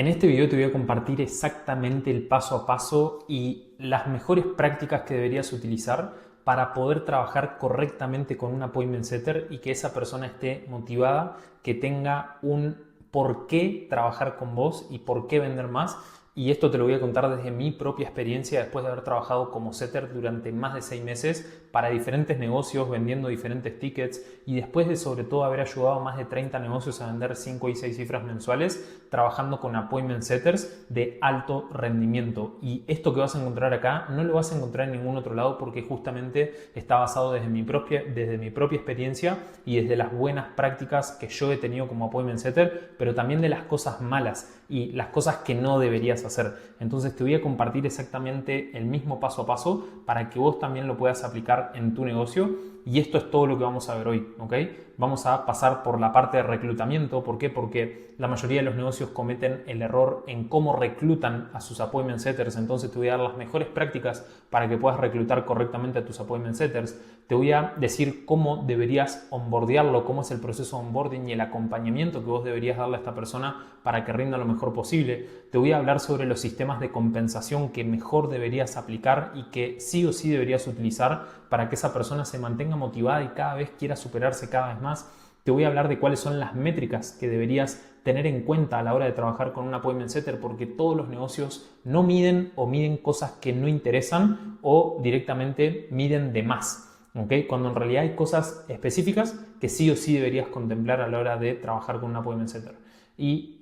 En este video te voy a compartir exactamente el paso a paso y las mejores prácticas que deberías utilizar para poder trabajar correctamente con un appointment setter y que esa persona esté motivada, que tenga un por qué trabajar con vos y por qué vender más. Y esto te lo voy a contar desde mi propia experiencia después de haber trabajado como setter durante más de 6 meses para diferentes negocios, vendiendo diferentes tickets y después de sobre todo haber ayudado a más de 30 negocios a vender 5 y 6 cifras mensuales trabajando con appointment setters de alto rendimiento. Y esto que vas a encontrar acá no lo vas a encontrar en ningún otro lado porque justamente está basado desde mi propia experiencia y desde las buenas prácticas que yo he tenido como appointment setter, pero también de las cosas malas y las cosas que no deberías hacer. Entonces te voy a compartir exactamente el mismo paso a paso para que vos también lo puedas aplicar en tu negocio. Y esto es todo lo que vamos a ver hoy, ¿ok? Vamos a pasar por la parte de reclutamiento. ¿Por qué? Porque la mayoría de los negocios cometen el error en cómo reclutan a sus appointment setters. Entonces te voy a dar las mejores prácticas para que puedas reclutar correctamente a tus appointment setters. Te voy a decir cómo deberías onboardearlo, cómo es el proceso de onboarding y el acompañamiento que vos deberías darle a esta persona para que rinda lo mejor posible. Te voy a hablar sobre los sistemas de compensación que mejor deberías aplicar y que sí o sí deberías utilizar para que esa persona se mantenga motivada y cada vez quiera superarse cada vez más. Te voy a hablar de cuáles son las métricas que deberías tener en cuenta a la hora de trabajar con un appointment setter, porque todos los negocios no miden o miden cosas que no interesan o directamente miden de más. ¿Okay? Cuando en realidad hay cosas específicas que sí o sí deberías contemplar a la hora de trabajar con un appointment setter. Y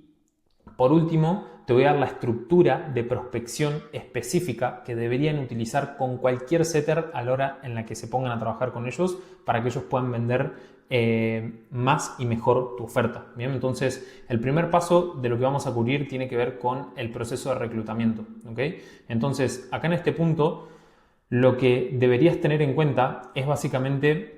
por último, te voy a dar la estructura de prospección específica que deberían utilizar con cualquier setter a la hora en la que se pongan a trabajar con ellos para que ellos puedan vender más y mejor tu oferta. Bien, entonces el primer paso de lo que vamos a cubrir tiene que ver con el proceso de reclutamiento. ¿Okay? Entonces, acá en este punto, lo que deberías tener en cuenta es básicamente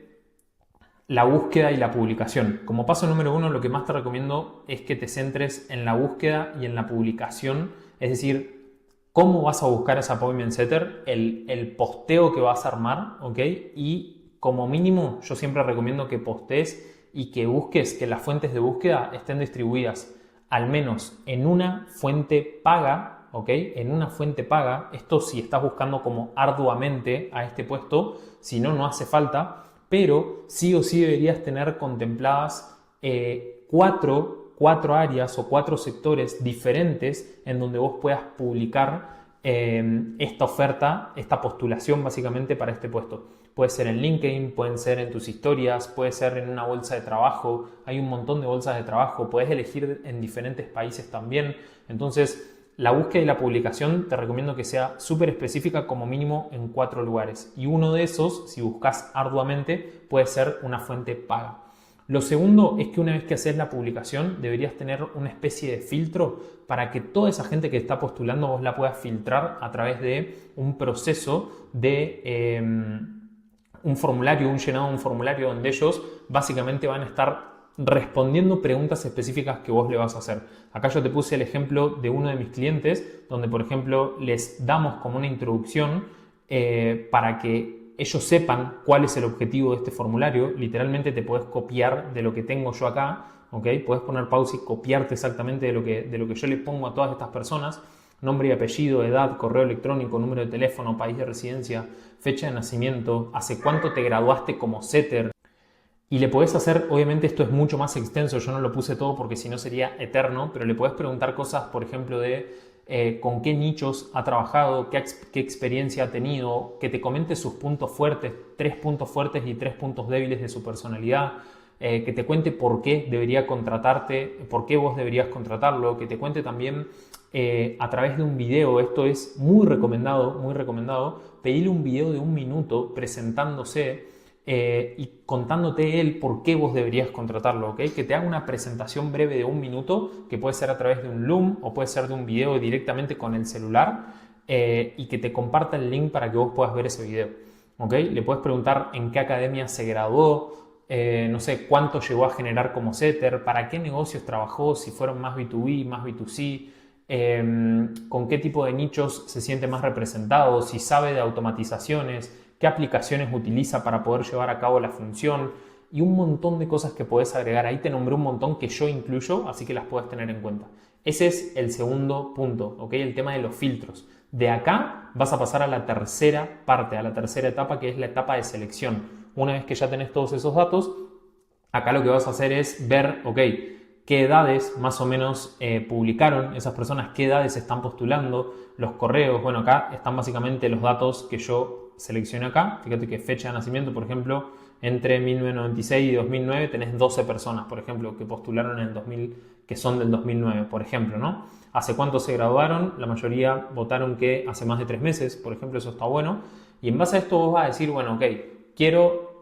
la búsqueda y la publicación. Como paso número 1, lo que más te recomiendo es que te centres en la búsqueda y en la publicación, es decir, cómo vas a buscar ese appointment setter, el posteo que vas a armar, ¿ok? Y como mínimo, yo siempre recomiendo que postees y que busques que las fuentes de búsqueda estén distribuidas al menos en una fuente paga, ¿ok? En una fuente paga, esto si estás buscando como arduamente a este puesto, si no, no hace falta, pero sí o sí deberías tener contempladas cuatro áreas o 4 sectores diferentes en donde vos puedas publicar esta oferta, esta postulación básicamente para este puesto. Puede ser en LinkedIn, pueden ser en tus historias, puede ser en una bolsa de trabajo, hay un montón de bolsas de trabajo, puedes elegir en diferentes países también. Entonces, la búsqueda y la publicación te recomiendo que sea súper específica, como mínimo en 4 lugares. Y uno de esos, si buscas arduamente, puede ser una fuente paga. Lo segundo es que una vez que haces la publicación, deberías tener una especie de filtro para que toda esa gente que está postulando vos la puedas filtrar a través de un proceso de un formulario, un llenado de un formulario donde ellos básicamente van a estar respondiendo preguntas específicas que vos le vas a hacer. Acá yo te puse el ejemplo de uno de mis clientes, donde por ejemplo les damos como una introducción para que ellos sepan cuál es el objetivo de este formulario. Literalmente te podés copiar de lo que tengo yo acá, ¿ok? Podés poner pausa y copiarte exactamente de lo que yo le pongo a todas estas personas. Nombre y apellido, edad, correo electrónico, número de teléfono, país de residencia, fecha de nacimiento, hace cuánto te graduaste como setter. Y le podés hacer, obviamente esto es mucho más extenso, yo no lo puse todo porque si no sería eterno, pero le podés preguntar cosas, por ejemplo, de con qué nichos ha trabajado, qué experiencia ha tenido, que te comente sus puntos fuertes, 3 puntos fuertes y 3 puntos débiles de su personalidad, que te cuente por qué debería contratarte, por qué vos deberías contratarlo, que te cuente también a través de un video. Esto es muy recomendado, pedirle un video de 1 minuto presentándose y contándote él por qué vos deberías contratarlo, ¿ok? Que te haga una presentación breve de 1 minuto, que puede ser a través de un Loom o puede ser de un video directamente con el celular y que te comparta el link para que vos puedas ver ese video, ¿ok? Le puedes preguntar en qué academia se graduó, no sé, cuánto llegó a generar como setter, para qué negocios trabajó, si fueron más B2B, más B2C, con qué tipo de nichos se siente más representado, si sabe de automatizaciones, qué aplicaciones utiliza para poder llevar a cabo la función y un montón de cosas que podés agregar. Ahí te nombré un montón que yo incluyo, así que las puedes tener en cuenta. Ese es el segundo punto, ¿ok? El tema de los filtros. De acá vas a pasar a la tercera parte, a la tercera etapa, que es la etapa de selección. Una vez que ya tenés todos esos datos, acá lo que vas a hacer es ver, ok, qué edades más o menos publicaron esas personas, qué edades están postulando, los correos. Bueno, acá están básicamente los datos que yo seleccioné acá. Fíjate que fecha de nacimiento, por ejemplo, entre 1996 y 2009 tenés 12 personas, por ejemplo, que postularon en el 2000, que son del 2009, por ejemplo, ¿no? ¿Hace cuánto se graduaron? La mayoría votaron que hace más de 3 meses, por ejemplo, eso está bueno. Y en base a esto vos vas a decir, bueno, ok,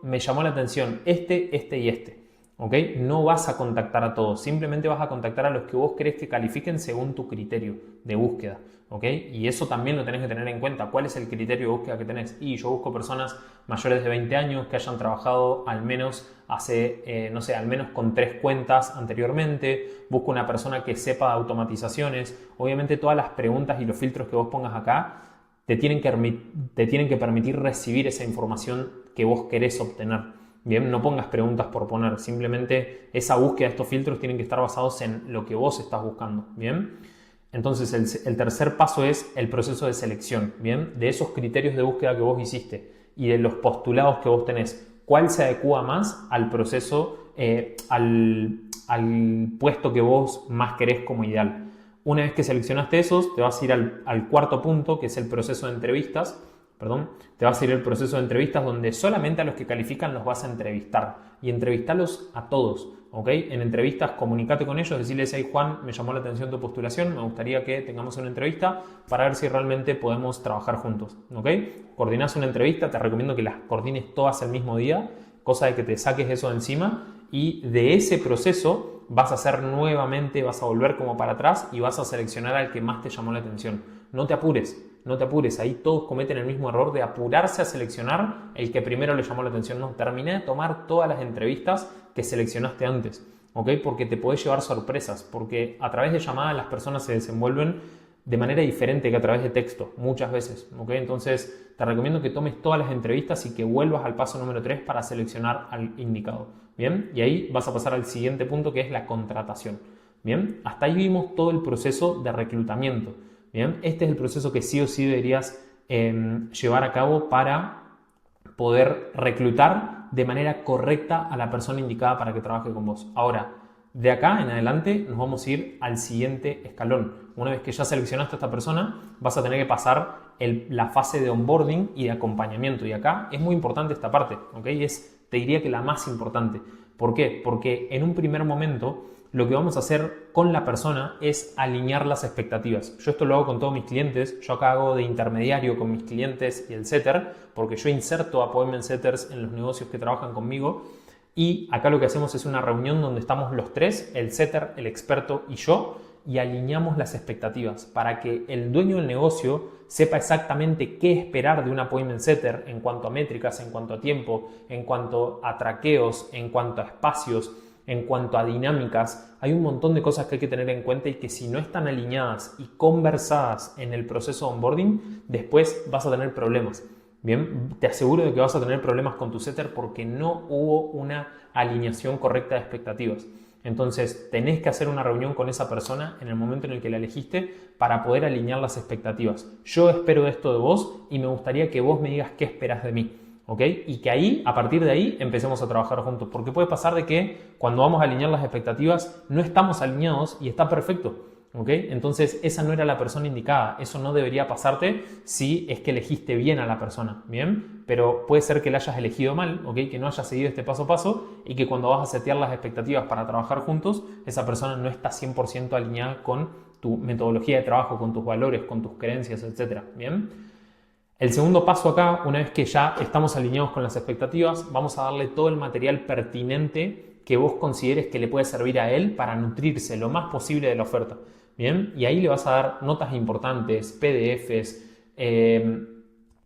me llamó la atención este y este. ¿Ok? No vas a contactar a todos, simplemente vas a contactar a los que vos crees que califiquen según tu criterio de búsqueda. ¿Ok? Y eso también lo tenés que tener en cuenta. ¿Cuál es el criterio de búsqueda que tenés? Y yo busco personas mayores de 20 años que hayan trabajado al menos al menos con 3 cuentas anteriormente. Busco una persona que sepa de automatizaciones. Obviamente todas las preguntas y los filtros que vos pongas acá te tienen que permitir recibir esa información que vos querés obtener. Bien, no pongas preguntas por poner, simplemente esa búsqueda de estos filtros tienen que estar basados en lo que vos estás buscando. Bien, entonces el tercer paso es el proceso de selección. Bien, de esos criterios de búsqueda que vos hiciste y de los postulados que vos tenés, ¿cuál se adecua más al proceso, al puesto que vos más querés como ideal? Una vez que seleccionaste esos, te vas a ir al cuarto punto, que es el proceso de entrevistas. Te vas a ir el proceso de entrevistas donde solamente a los que califican los vas a entrevistar y entrevistarlos a todos, ¿ok? En entrevistas comunícate con ellos, decirles, hey Juan, me llamó la atención tu postulación, me gustaría que tengamos una entrevista para ver si realmente podemos trabajar juntos, ¿ok? Coordinás una entrevista, te recomiendo que las coordines todas el mismo día, cosa de que te saques eso de encima y de ese proceso vas a hacer nuevamente, vas a volver como para atrás y vas a seleccionar al que más te llamó la atención. No te apures, ahí todos cometen el mismo error de apurarse a seleccionar el que primero le llamó la atención. No, terminé de tomar todas las entrevistas que seleccionaste antes, ¿ok? Porque te podés llevar sorpresas, porque a través de llamadas las personas se desenvuelven de manera diferente que a través de texto, muchas veces, ¿ok? Entonces te recomiendo que tomes todas las entrevistas y que vuelvas al paso número 3 para seleccionar al indicado, ¿bien? Y ahí vas a pasar al siguiente punto que es la contratación, ¿bien? Hasta ahí vimos todo el proceso de reclutamiento. Bien, este es el proceso que sí o sí deberías llevar a cabo para poder reclutar de manera correcta a la persona indicada para que trabaje con vos. Ahora, de acá en adelante nos vamos a ir al siguiente escalón. Una vez que ya seleccionaste a esta persona, vas a tener que pasar la fase de onboarding y de acompañamiento. Y acá es muy importante esta parte, ¿ok? Te diría que la más importante. ¿Por qué? Porque en un primer momento lo que vamos a hacer con la persona es alinear las expectativas. Yo esto lo hago con todos mis clientes. Yo acá hago de intermediario con mis clientes y el setter, porque yo inserto appointment setters en los negocios que trabajan conmigo. Y acá lo que hacemos es una reunión donde estamos los tres, el setter, el experto y yo, y alineamos las expectativas para que el dueño del negocio sepa exactamente qué esperar de un appointment setter en cuanto a métricas, en cuanto a tiempo, en cuanto a traqueos, en cuanto a espacios, en cuanto a dinámicas. Hay un montón de cosas que hay que tener en cuenta y que si no están alineadas y conversadas en el proceso de onboarding, después vas a tener problemas. Bien, te aseguro de que vas a tener problemas con tu setter porque no hubo una alineación correcta de expectativas. Entonces, tenés que hacer una reunión con esa persona en el momento en el que la elegiste para poder alinear las expectativas. Yo espero esto de vos y me gustaría que vos me digas qué esperas de mí. ¿Ok? Y que ahí, a partir de ahí, empecemos a trabajar juntos. Porque puede pasar de que cuando vamos a alinear las expectativas no estamos alineados y está perfecto. ¿Ok? Entonces esa no era la persona indicada. Eso no debería pasarte si es que elegiste bien a la persona. ¿Bien? Pero puede ser que la hayas elegido mal, ¿ok? Que no hayas seguido este paso a paso y que cuando vas a setear las expectativas para trabajar juntos, esa persona no está 100% alineada con tu metodología de trabajo, con tus valores, con tus creencias, etc. ¿Bien? El segundo paso acá, una vez que ya estamos alineados con las expectativas, vamos a darle todo el material pertinente que vos consideres que le puede servir a él para nutrirse lo más posible de la oferta. Bien, y ahí le vas a dar notas importantes, PDFs,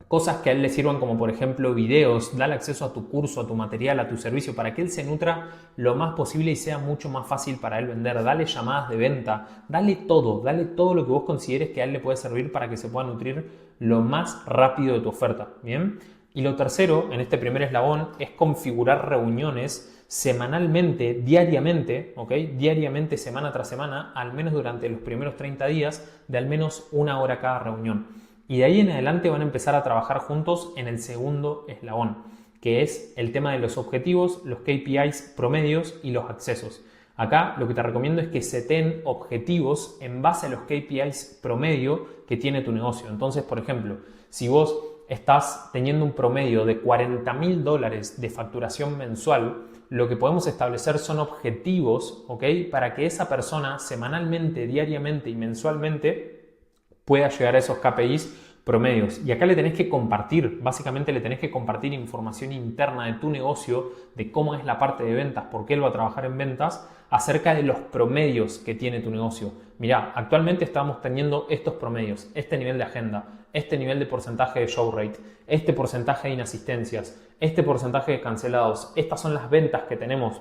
cosas que a él le sirvan como por ejemplo videos, dale acceso a tu curso, a tu material, a tu servicio para que él se nutra lo más posible y sea mucho más fácil para él vender. Dale llamadas de venta, dale todo lo que vos consideres que a él le puede servir para que se pueda nutrir lo más rápido de tu oferta. Bien, Y lo tercero, en este primer eslabón, es configurar reuniones semanalmente, diariamente, ¿ok? Diariamente, semana tras semana, al menos durante los primeros 30 días, de al menos 1 hora cada reunión. Y de ahí en adelante van a empezar a trabajar juntos en el segundo eslabón, que es el tema de los objetivos, los KPIs promedios y los accesos. Acá lo que te recomiendo es que seteen objetivos en base a los KPIs promedio que tiene tu negocio. Entonces, por ejemplo, si vos estás teniendo un promedio de $40.000 de facturación mensual, lo que podemos establecer son objetivos, ¿ok? Para que esa persona semanalmente, diariamente y mensualmente pueda llegar a esos KPIs promedios. Y acá le tenés que compartir, básicamente le tenés que compartir información interna de tu negocio, de cómo es la parte de ventas, por qué él va a trabajar en ventas, acerca de los promedios que tiene tu negocio. Mirá, actualmente estamos teniendo estos promedios, este nivel de agenda, este nivel de porcentaje de show rate, este porcentaje de inasistencias, este porcentaje de cancelados, estas son las ventas que tenemos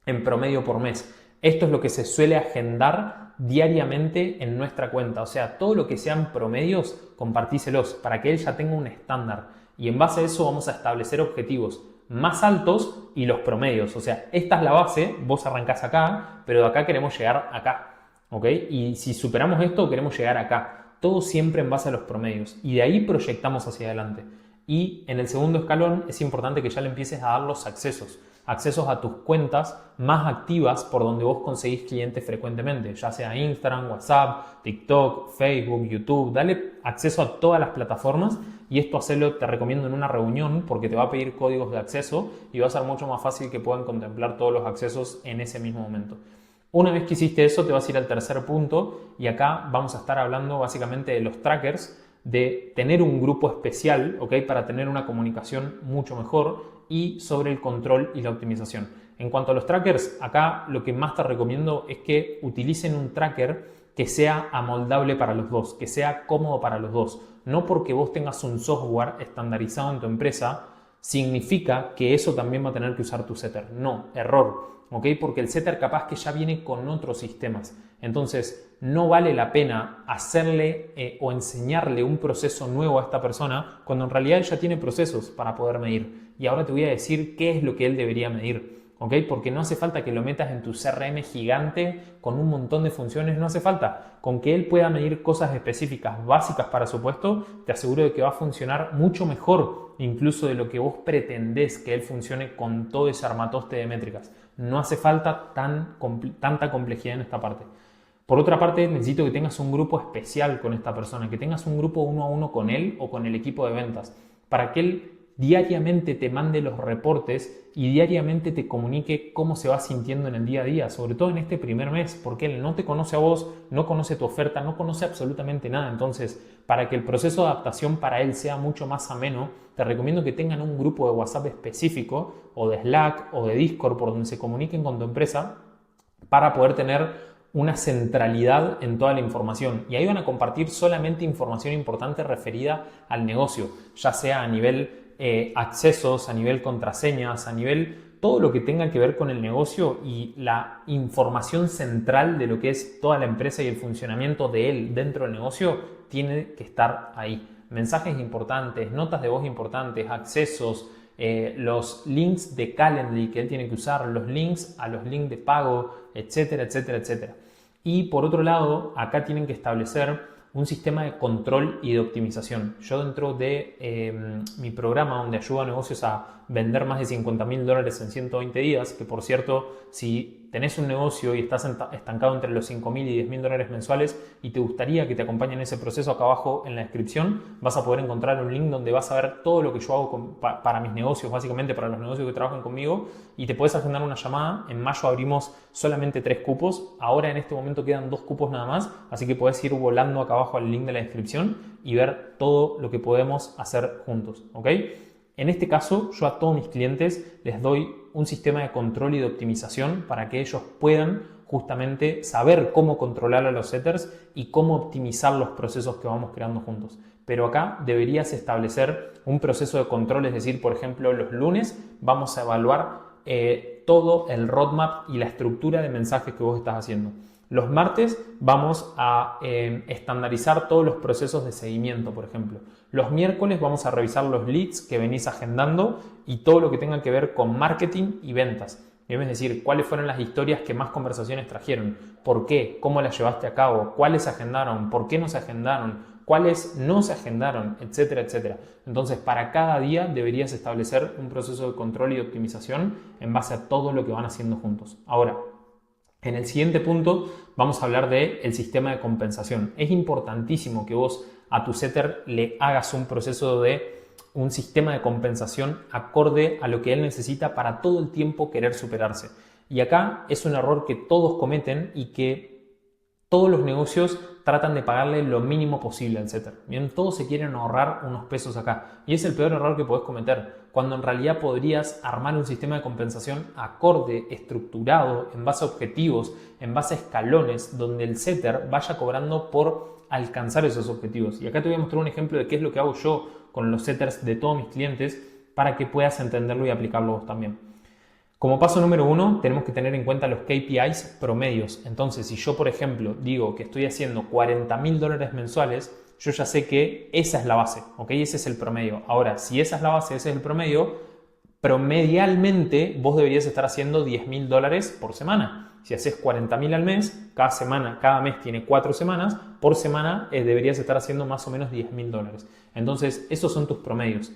en promedio por mes. Esto es lo que se suele agendar diariamente en nuestra cuenta. O sea, todo lo que sean promedios, compartíselos para que él ya tenga un estándar. Y en base a eso vamos a establecer objetivos más altos y los promedios. O sea, esta es la base, vos arrancás acá, pero de acá queremos llegar acá. ¿Ok? Y si superamos esto, queremos llegar acá. Todo siempre en base a los promedios. Y de ahí proyectamos hacia adelante. Y en el segundo escalón es importante que ya le empieces a dar los accesos a tus cuentas más activas por donde vos conseguís clientes frecuentemente, ya sea Instagram, WhatsApp, TikTok, Facebook, YouTube. Dale acceso a todas las plataformas y esto hacerlo te recomiendo en una reunión porque te va a pedir códigos de acceso y va a ser mucho más fácil que puedan contemplar todos los accesos en ese mismo momento. Una vez que hiciste eso, te vas a ir al tercer punto y acá vamos a estar hablando básicamente de los trackers, de tener un grupo especial, ¿ok? Para tener una comunicación mucho mejor y sobre el control y la optimización. En cuanto a los trackers, acá lo que más te recomiendo es que utilicen un tracker que sea amoldable para los dos, que sea cómodo para los dos. No porque vos tengas un software estandarizado en tu empresa, significa que eso también va a tener que usar tu setter. No, error. ¿Ok? Porque el setter capaz que ya viene con otros sistemas. Entonces, no vale la pena hacerle o enseñarle un proceso nuevo a esta persona cuando en realidad él ya tiene procesos para poder medir. Y ahora te voy a decir qué es lo que él debería medir. ¿Ok? Porque no hace falta que lo metas en tu CRM gigante con un montón de funciones, no hace falta. Con que él pueda medir cosas específicas, básicas para su puesto, te aseguro de que va a funcionar mucho mejor incluso de lo que vos pretendés que él funcione con todo ese armatoste de métricas. No hace falta tanta complejidad en esta parte. Por otra parte, necesito que tengas un grupo especial con esta persona, que tengas un grupo 1 a 1 con él o con el equipo de ventas, para que él diariamente te mande los reportes y diariamente te comunique cómo se va sintiendo en el día a día, sobre todo en este primer mes, porque él no te conoce a vos, no conoce tu oferta, no conoce absolutamente nada. Entonces, para que el proceso de adaptación para él sea mucho más ameno, te recomiendo que tengan un grupo de WhatsApp específico o de Slack o de Discord por donde se comuniquen con tu empresa para poder tener una centralidad en toda la información. Y ahí van a compartir solamente información importante referida al negocio, ya sea a nivel accesos, a nivel contraseñas, a nivel todo lo que tenga que ver con el negocio y la información central de lo que es toda la empresa y el funcionamiento de él dentro del negocio tiene que estar ahí. Mensajes importantes, notas de voz importantes, accesos, los links de Calendly que él tiene que usar, los links a los links de pago, etcétera, etcétera, etcétera. Y por otro lado, acá tienen que establecer un sistema de control y de optimización. Yo dentro de mi programa donde ayudo a negocios a vender más de $50.000 en 120 días, que por cierto, si tenés un negocio y estás estancado entre los $5.000 y $10.000 mensuales y te gustaría que te acompañe en ese proceso, acá abajo en la descripción vas a poder encontrar un link donde vas a ver todo lo que yo hago para mis negocios, básicamente para los negocios que trabajan conmigo, y te puedes agendar una llamada. En mayo abrimos solamente 3 cupos, ahora en este momento quedan 2 cupos nada más, así que puedes ir volando acá abajo al link de la descripción y ver todo lo que podemos hacer juntos, ¿ok? En este caso, yo a todos mis clientes les doy un sistema de control y de optimización para que ellos puedan justamente saber cómo controlar a los setters y cómo optimizar los procesos que vamos creando juntos. Pero acá deberías establecer un proceso de control, es decir, por ejemplo, los lunes vamos a evaluar todo el roadmap y la estructura de mensajes que vos estás haciendo. Los martes vamos a estandarizar todos los procesos de seguimiento, por ejemplo. Los miércoles vamos a revisar los leads que venís agendando y todo lo que tenga que ver con marketing y ventas. Es decir, cuáles fueron las historias que más conversaciones trajeron, por qué, cómo las llevaste a cabo, cuáles se agendaron, por qué no se agendaron, cuáles no se agendaron, etcétera, etcétera. Entonces, para cada día deberías establecer un proceso de control y de optimización en base a todo lo que van haciendo juntos. Ahora, en el siguiente punto vamos a hablar del sistema de compensación. Es importantísimo que vos a tu setter le hagas un proceso de un sistema de compensación acorde a lo que él necesita para todo el tiempo querer superarse. Y acá es un error que todos cometen y que todos los negocios tratan de pagarle lo mínimo posible al setter. Bien, todos se quieren ahorrar unos pesos acá. Y es el peor error que podés cometer, cuando en realidad podrías armar un sistema de compensación acorde, estructurado, en base a objetivos, en base a escalones, donde el setter vaya cobrando por alcanzar esos objetivos. Y acá te voy a mostrar un ejemplo de qué es lo que hago yo con los setters de todos mis clientes para que puedas entenderlo y aplicarlo vos también. Como paso número 1, tenemos que tener en cuenta los KPIs promedios. Entonces, si yo, por ejemplo, digo que estoy haciendo $40.000 mensuales, yo ya sé que esa es la base, ¿ok? Ese es el promedio. Ahora, si esa es la base, ese es el promedio, promedialmente vos deberías estar haciendo $10.000 por semana. Si haces 40.000 al mes, cada mes tiene 4 semanas, por semana deberías estar haciendo más o menos $10.000. Entonces, esos son tus promedios.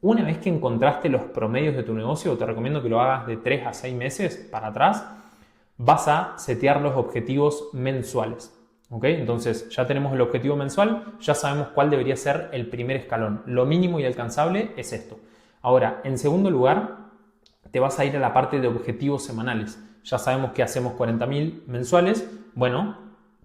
Una vez que encontraste los promedios de tu negocio, te recomiendo que lo hagas de 3 a 6 meses para atrás, vas a setear los objetivos mensuales. ¿Ok? Entonces, ya tenemos el objetivo mensual, ya sabemos cuál debería ser el primer escalón. Lo mínimo y alcanzable es esto. Ahora, en segundo lugar, te vas a ir a la parte de objetivos semanales. Ya sabemos que hacemos 40.000 mensuales. Bueno,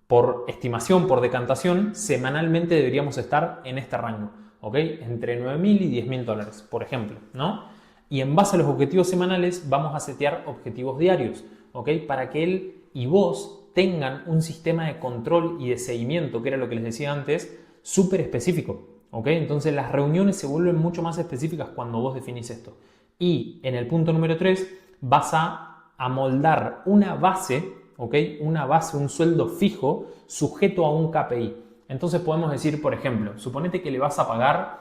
por estimación, por decantación, semanalmente deberíamos estar en este rango, ¿ok? Entre $9.000 y $10.000, por ejemplo, ¿no? Y en base a los objetivos semanales vamos a setear objetivos diarios, ¿ok? Para que él y vos tengan un sistema de control y de seguimiento, que era lo que les decía antes, súper específico, ¿ok? Entonces las reuniones se vuelven mucho más específicas cuando vos definís esto. Y en el punto número 3 vas a amoldar una base, ¿ok? Una base, un sueldo fijo sujeto a un KPI. Entonces podemos decir, por ejemplo, suponete que le vas a pagar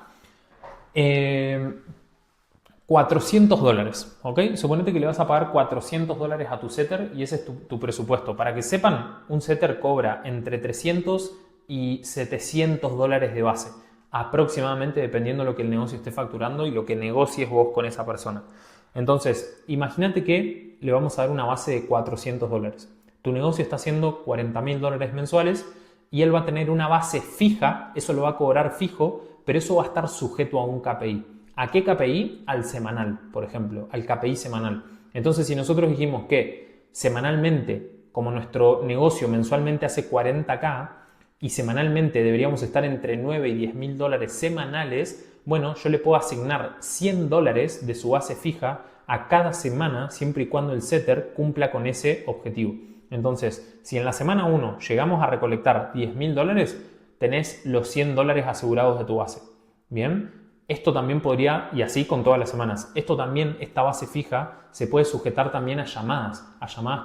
$400, ¿ok? Suponete que le vas a pagar $400 a tu setter y ese es tu presupuesto. Para que sepan, un setter cobra entre $300 y $700 de base, aproximadamente, dependiendo de lo que el negocio esté facturando y lo que negocies vos con esa persona. Entonces, imagínate que le vamos a dar una base de $400. Tu negocio está haciendo $40.000 mensuales y él va a tener una base fija, eso lo va a cobrar fijo, pero eso va a estar sujeto a un KPI. ¿A qué KPI? Al semanal, por ejemplo, al KPI semanal. Entonces, si nosotros dijimos que semanalmente, como nuestro negocio mensualmente hace 40K y semanalmente deberíamos estar entre 9 y $10.000 semanales, bueno, yo le puedo asignar $100 de su base fija a cada semana, siempre y cuando el setter cumpla con ese objetivo. Entonces, si en la semana 1 llegamos a recolectar $10.000, tenés los $100 asegurados de tu base. Bien, esto también podría, y así con todas las semanas, esta base fija se puede sujetar también a llamadas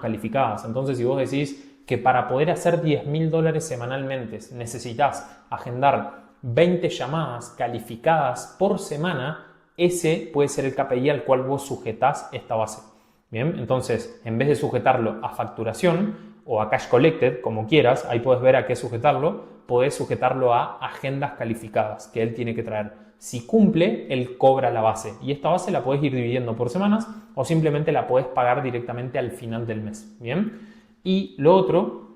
calificadas. Entonces, si vos decís que para poder hacer $10.000 semanalmente necesitas agendar 20 llamadas calificadas por semana, ese puede ser el KPI al cual vos sujetás esta base. Bien, entonces, en vez de sujetarlo a facturación o a cash collected, como quieras, ahí puedes ver a qué sujetarlo, podés sujetarlo a agendas calificadas que él tiene que traer. Si cumple, él cobra la base y esta base la podés ir dividiendo por semanas o simplemente la podés pagar directamente al final del mes. Bien, y lo otro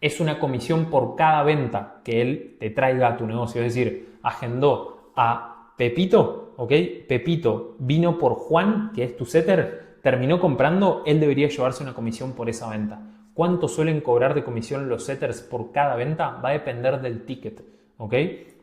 es una comisión por cada venta que él te traiga a tu negocio. Es decir, agendó a Pepito, ¿ok? Pepito vino por Juan, que es tu setter, terminó comprando, él debería llevarse una comisión por esa venta. ¿Cuánto suelen cobrar de comisión los setters por cada venta? Va a depender del ticket, ¿ok?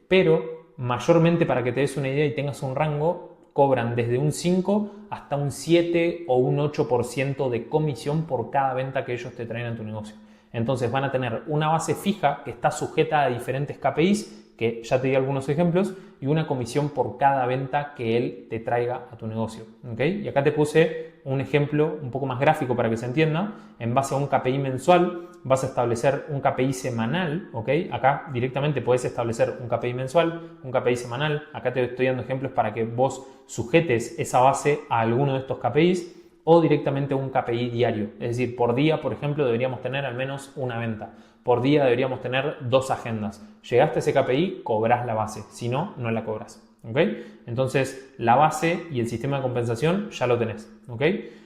Pero mayormente, para que te des una idea y tengas un rango, cobran desde un 5 hasta un 7 o un 8% de comisión por cada venta que ellos te traen a tu negocio. Entonces van a tener una base fija que está sujeta a diferentes KPIs que ya te di algunos ejemplos, y una comisión por cada venta que él te traiga a tu negocio. ¿Okay? Y acá te puse un ejemplo un poco más gráfico para que se entienda. En base a un KPI mensual vas a establecer un KPI semanal. ¿Okay? Acá directamente puedes establecer un KPI mensual, un KPI semanal. Acá te estoy dando ejemplos para que vos sujetes esa base a alguno de estos KPIs, o directamente un KPI diario. Es decir, por día, por ejemplo, deberíamos tener al menos una venta. Por día deberíamos tener 2 agendas. Llegaste a ese KPI, cobras la base. Si no, no la cobras. ¿Okay? Entonces, la base y el sistema de compensación ya lo tenés. ¿Okay?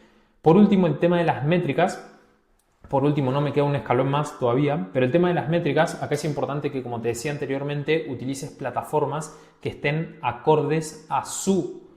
Por último, el tema de las métricas. Por último, no me queda un escalón más todavía, pero el tema de las métricas, acá es importante que, como te decía anteriormente, utilices plataformas que estén acordes a su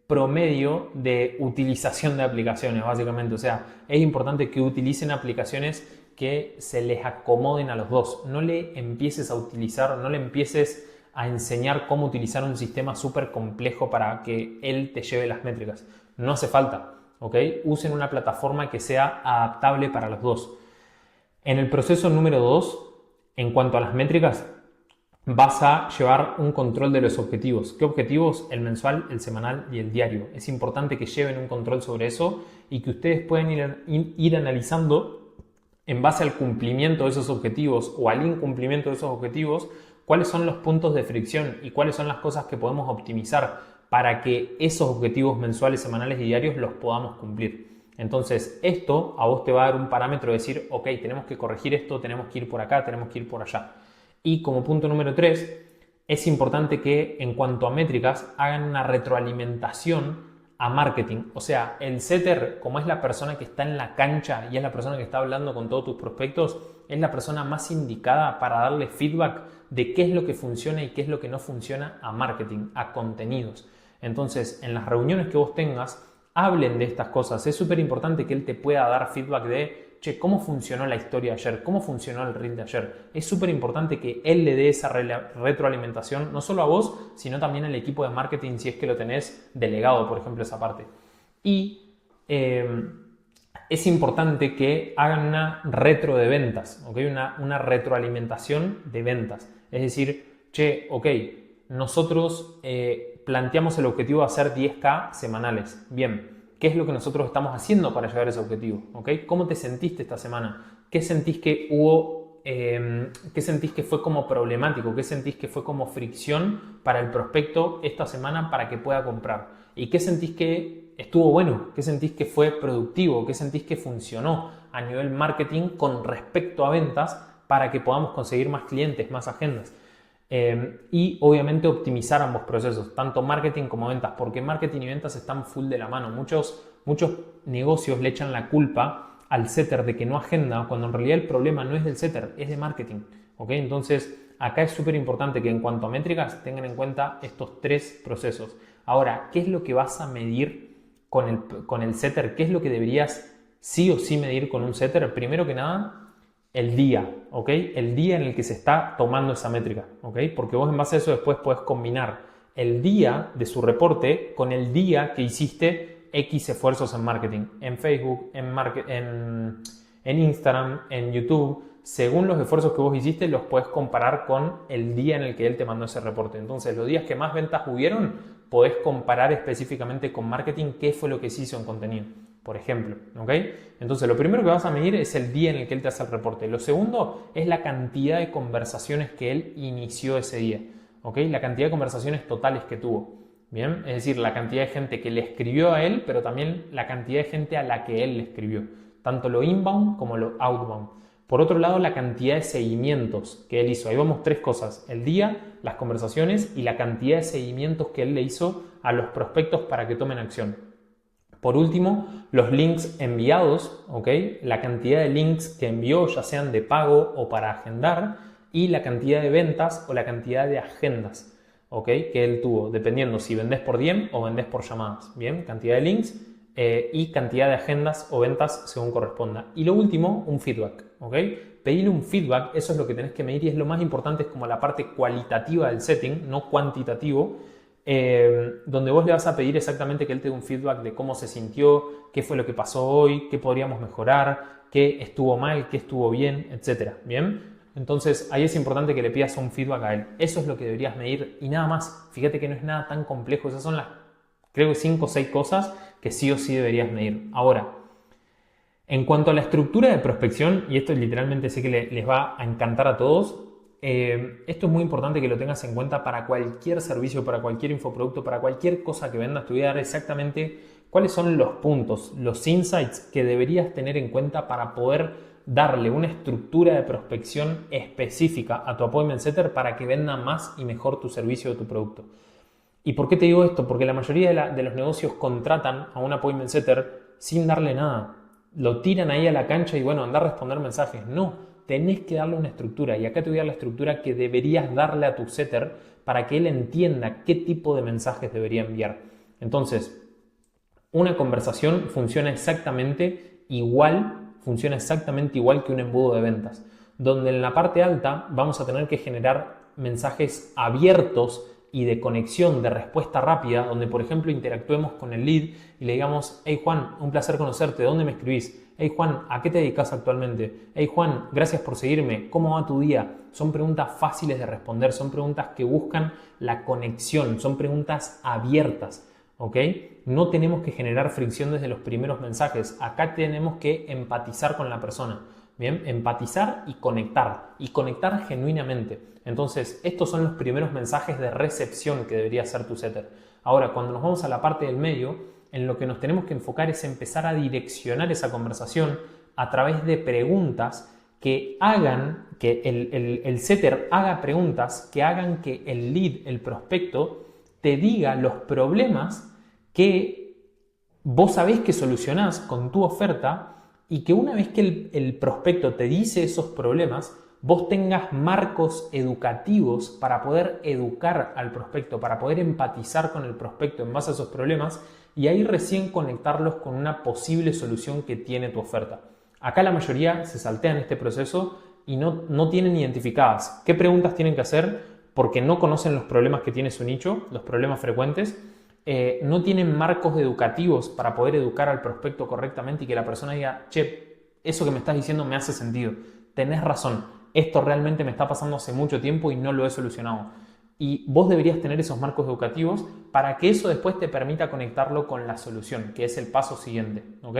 promedio de utilización de aplicaciones, básicamente. O sea, es importante que utilicen aplicaciones que se les acomoden a los dos. No le empieces a utilizar, no le empieces a enseñar cómo utilizar un sistema súper complejo para que él te lleve las métricas. No hace falta, ¿ok? Usen una plataforma que sea adaptable para los dos. En el proceso número 2, en cuanto a las métricas, vas a llevar un control de los objetivos. ¿Qué objetivos? El mensual, el semanal y el diario. Es importante que lleven un control sobre eso y que ustedes puedan ir analizando en base al cumplimiento de esos objetivos o al incumplimiento de esos objetivos, cuáles son los puntos de fricción y cuáles son las cosas que podemos optimizar para que esos objetivos mensuales, semanales y diarios los podamos cumplir. Entonces, esto a vos te va a dar un parámetro de decir, ok, tenemos que corregir esto, tenemos que ir por acá, tenemos que ir por allá. Y como punto número 3, es importante que en cuanto a métricas hagan una retroalimentación a marketing. O sea, el setter, como es la persona que está en la cancha y es la persona que está hablando con todos tus prospectos, es la persona más indicada para darle feedback de qué es lo que funciona y qué es lo que no funciona a marketing, a contenidos. Entonces, en las reuniones que vos tengas, hablen de estas cosas. Es súper importante que él te pueda dar feedback de, che, ¿cómo funcionó la historia de ayer? ¿Cómo funcionó el reel de ayer? Es súper importante que él le dé esa retroalimentación, no solo a vos, sino también al equipo de marketing, si es que lo tenés delegado, por ejemplo, esa parte. Y es importante que hagan una retro de ventas, ¿okay? Una retroalimentación de ventas. Es decir, che, ok, nosotros planteamos el objetivo de hacer 10K semanales. Bien, ¿qué es lo que nosotros estamos haciendo para llegar a ese objetivo? ¿Okay? ¿Cómo te sentiste esta semana? ¿Qué sentís que hubo? ¿Qué sentís que fue como problemático? ¿Qué sentís que fue como fricción para el prospecto esta semana para que pueda comprar? ¿Y qué sentís que estuvo bueno? ¿Qué sentís que fue productivo? ¿Qué sentís que funcionó a nivel marketing con respecto a ventas para que podamos conseguir más clientes, más agendas? Y obviamente optimizar ambos procesos, tanto marketing como ventas, porque marketing y ventas están full de la mano. Muchos negocios le echan la culpa al setter de que no agenda, cuando en realidad el problema no es del setter, es de marketing. ¿Okay? Entonces, acá es súper importante que en cuanto a métricas tengan en cuenta estos 3 procesos. Ahora, ¿qué es lo que vas a medir con el setter? ¿Qué es lo que deberías sí o sí medir con un setter? Primero que nada, el día, ¿ok? El día en el que se está tomando esa métrica, ¿ok? Porque vos en base a eso después podés combinar el día de su reporte con el día que hiciste X esfuerzos en marketing, en Facebook, en Instagram, en YouTube. Según los esfuerzos que vos hiciste, los podés comparar con el día en el que él te mandó ese reporte. Entonces, los días que más ventas hubieron, podés comparar específicamente con marketing qué fue lo que se hizo en contenido, por ejemplo, ¿ok? Entonces, lo primero que vas a medir es el día en el que él te hace el reporte. Lo segundo es la cantidad de conversaciones que él inició ese día, ¿ok? La cantidad de conversaciones totales que tuvo, ¿bien? Es decir, la cantidad de gente que le escribió a él, pero también la cantidad de gente a la que él le escribió, tanto lo inbound como lo outbound. Por otro lado, la cantidad de seguimientos que él hizo. Ahí vamos 3 cosas: el día, las conversaciones y la cantidad de seguimientos que él le hizo a los prospectos para que tomen acción. Por último, los links enviados, ¿ok? La cantidad de links que envió, ya sean de pago o para agendar, y la cantidad de ventas o la cantidad de agendas, ¿ok? Que él tuvo, dependiendo si vendés por DM o vendés por llamadas, ¿bien? Cantidad de links y cantidad de agendas o ventas según corresponda. Y lo último, un feedback, ¿ok? Pedirle un feedback, eso es lo que tenés que medir y es lo más importante, es como la parte cualitativa del setting, no cuantitativo, donde vos le vas a pedir exactamente que él te dé un feedback de cómo se sintió, qué fue lo que pasó hoy, qué podríamos mejorar, qué estuvo mal, qué estuvo bien, etc. ¿Bien? Entonces ahí es importante que le pidas un feedback a él. Eso es lo que deberías medir y nada más. Fíjate que no es nada tan complejo. Esas son las, creo que 5 o 6 cosas que sí o sí deberías medir. Ahora, en cuanto a la estructura de prospección, y esto literalmente sé que les va a encantar a todos, esto es muy importante que lo tengas en cuenta para cualquier servicio, para cualquier infoproducto, para cualquier cosa que vendas. Te voy a dar exactamente cuáles son los puntos, los insights que deberías tener en cuenta para poder darle una estructura de prospección específica a tu appointment setter para que venda más y mejor tu servicio o tu producto. ¿Y por qué te digo esto? Porque la mayoría de los negocios contratan a un appointment setter sin darle nada. Lo tiran ahí a la cancha y bueno, anda a responder mensajes. No, tenés que darle una estructura. Y acá te voy a dar la estructura que deberías darle a tu setter para que él entienda qué tipo de mensajes debería enviar. Entonces, una conversación funciona exactamente igual que un embudo de ventas, donde en la parte alta vamos a tener que generar mensajes abiertos y de conexión, de respuesta rápida, donde por ejemplo interactuemos con el lead y le digamos: hey Juan, un placer conocerte, ¿de dónde me escribís? Hey Juan, ¿a qué te dedicas actualmente? Hey Juan, gracias por seguirme, ¿cómo va tu día? Son preguntas fáciles de responder, son preguntas que buscan la conexión, son preguntas abiertas, ¿ok? No tenemos que generar fricción desde los primeros mensajes, acá tenemos que empatizar con la persona. Bien, empatizar y conectar genuinamente. Entonces, estos son los primeros mensajes de recepción que debería hacer tu setter. Ahora, cuando nos vamos a la parte del medio, en lo que nos tenemos que enfocar es empezar a direccionar esa conversación a través de preguntas que hagan que el setter haga preguntas que hagan que el lead, el prospecto, te diga los problemas que vos sabés que solucionás con tu oferta, y que una vez que el prospecto te dice esos problemas, vos tengas marcos educativos para poder educar al prospecto, para poder empatizar con el prospecto en base a esos problemas y ahí recién conectarlos con una posible solución que tiene tu oferta. Acá la mayoría se saltean este proceso y no tienen identificadas qué preguntas tienen que hacer porque no conocen los problemas que tiene su nicho, los problemas frecuentes. No tienen marcos educativos para poder educar al prospecto correctamente y que la persona diga: che, eso que me estás diciendo me hace sentido, tenés razón, esto realmente me está pasando hace mucho tiempo y no lo he solucionado. Y vos deberías tener esos marcos educativos para que eso después te permita conectarlo con la solución, que es el paso siguiente, ¿ok?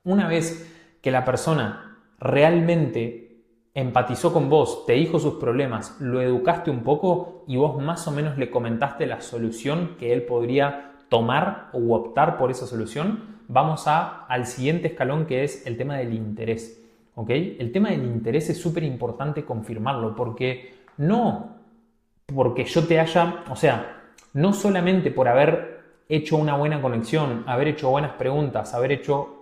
Una vez que la persona realmente empatizó con vos, te dijo sus problemas, lo educaste un poco y vos más o menos le comentaste la solución que él podría tomar o optar por esa solución, vamos al siguiente escalón, que es el tema del interés. ¿Ok? El tema del interés es súper importante confirmarlo, porque no porque yo te haya, o sea, no solamente por haber hecho una buena conexión, haber hecho buenas preguntas, haber hecho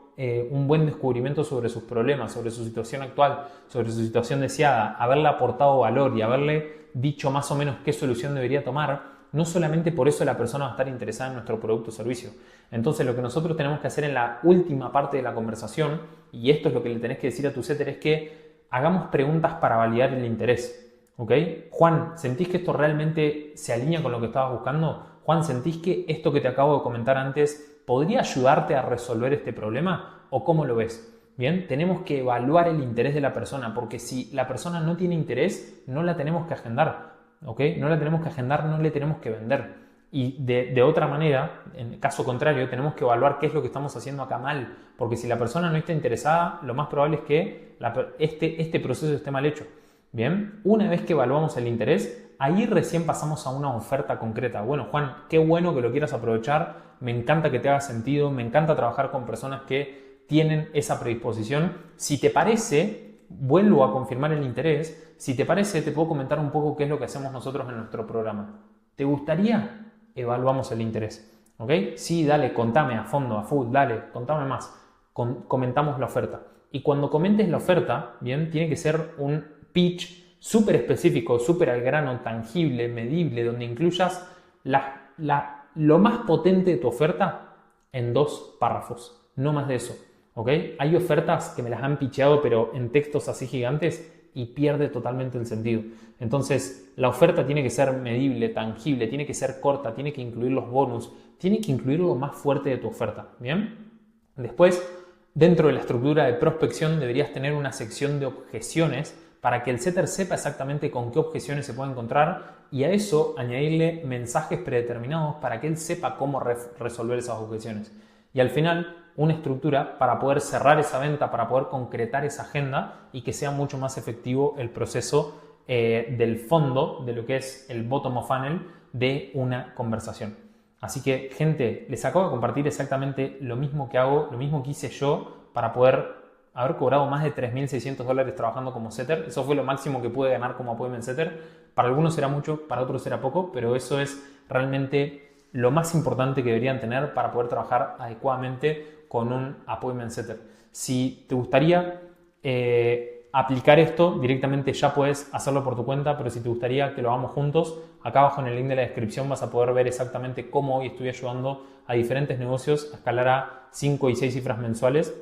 un buen descubrimiento sobre sus problemas, sobre su situación actual, sobre su situación deseada, haberle aportado valor y haberle dicho más o menos qué solución debería tomar, no solamente por eso la persona va a estar interesada en nuestro producto o servicio. Entonces lo que nosotros tenemos que hacer en la última parte de la conversación, y esto es lo que le tenés que decir a tu setter, es que hagamos preguntas para validar el interés. ¿Ok? Juan, ¿sentís que esto realmente se alinea con lo que estabas buscando? Juan, ¿sentís que esto que te acabo de comentar antes podría ayudarte a resolver este problema? ¿O cómo lo ves? Bien, tenemos que evaluar el interés de la persona, porque si la persona no tiene interés, no la tenemos que agendar. ¿Ok? No la tenemos que agendar, no le tenemos que vender. Y de otra manera, en caso contrario, tenemos que evaluar qué es lo que estamos haciendo acá mal, porque si la persona no está interesada, lo más probable es que este proceso esté mal hecho. Bien, una vez que evaluamos el interés, ahí recién pasamos a una oferta concreta. Bueno, Juan, qué bueno que lo quieras aprovechar, me encanta que te haga sentido, me encanta trabajar con personas que tienen esa predisposición. Si te parece, vuelvo a confirmar el interés. Si te parece, te puedo comentar un poco qué es lo que hacemos nosotros en nuestro programa. ¿Te gustaría? Evaluamos el interés. ¿Ok? Sí, dale, contame a fondo, a full, dale, contame más. Comentamos la oferta. Y cuando comentes la oferta, bien, tiene que ser un pitch súper específico, súper al grano, tangible, medible, donde incluyas lo más potente de tu oferta en 2 párrafos, no más de eso. ¿Ok? Hay ofertas que me las han pitcheado, pero en textos así gigantes, y pierde totalmente el sentido. Entonces, la oferta tiene que ser medible, tangible, tiene que ser corta, tiene que incluir los bonus, tiene que incluir lo más fuerte de tu oferta. ¿Bien? Después, dentro de la estructura de prospección deberías tener una sección de objeciones para que el setter sepa exactamente con qué objeciones se puede encontrar y a eso añadirle mensajes predeterminados para que él sepa cómo resolver esas objeciones. Y al final, una estructura para poder cerrar esa venta, para poder concretar esa agenda y que sea mucho más efectivo el proceso del fondo, de lo que es el bottom of funnel de una conversación. Así que, gente, les acabo de compartir exactamente lo mismo que hago, lo mismo que hice yo para poder haber cobrado más de $3.600 trabajando como setter. Eso fue lo máximo que pude ganar como appointment setter. Para algunos era mucho, para otros era poco, pero eso es realmente lo más importante que deberían tener para poder trabajar adecuadamente con un appointment setter. Si te gustaría aplicar esto directamente, ya puedes hacerlo por tu cuenta, pero si te gustaría que lo hagamos juntos, acá abajo en el link de la descripción vas a poder ver exactamente cómo hoy estoy ayudando a diferentes negocios a escalar a 5 y 6 cifras mensuales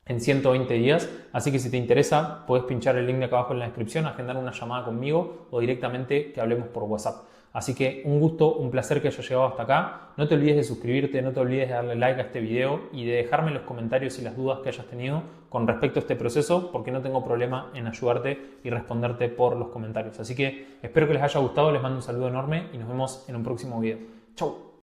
en 120 días, así que si te interesa puedes pinchar el link de acá abajo en la descripción, agendar una llamada conmigo o directamente que hablemos por WhatsApp. Así que un gusto, un placer que hayas llegado hasta acá. No te olvides de suscribirte, no te olvides de darle like a este video y de dejarme en los comentarios y las dudas que hayas tenido con respecto a este proceso, porque no tengo problema en ayudarte y responderte por los comentarios. Así que espero que les haya gustado, les mando un saludo enorme y nos vemos en un próximo video. Chau.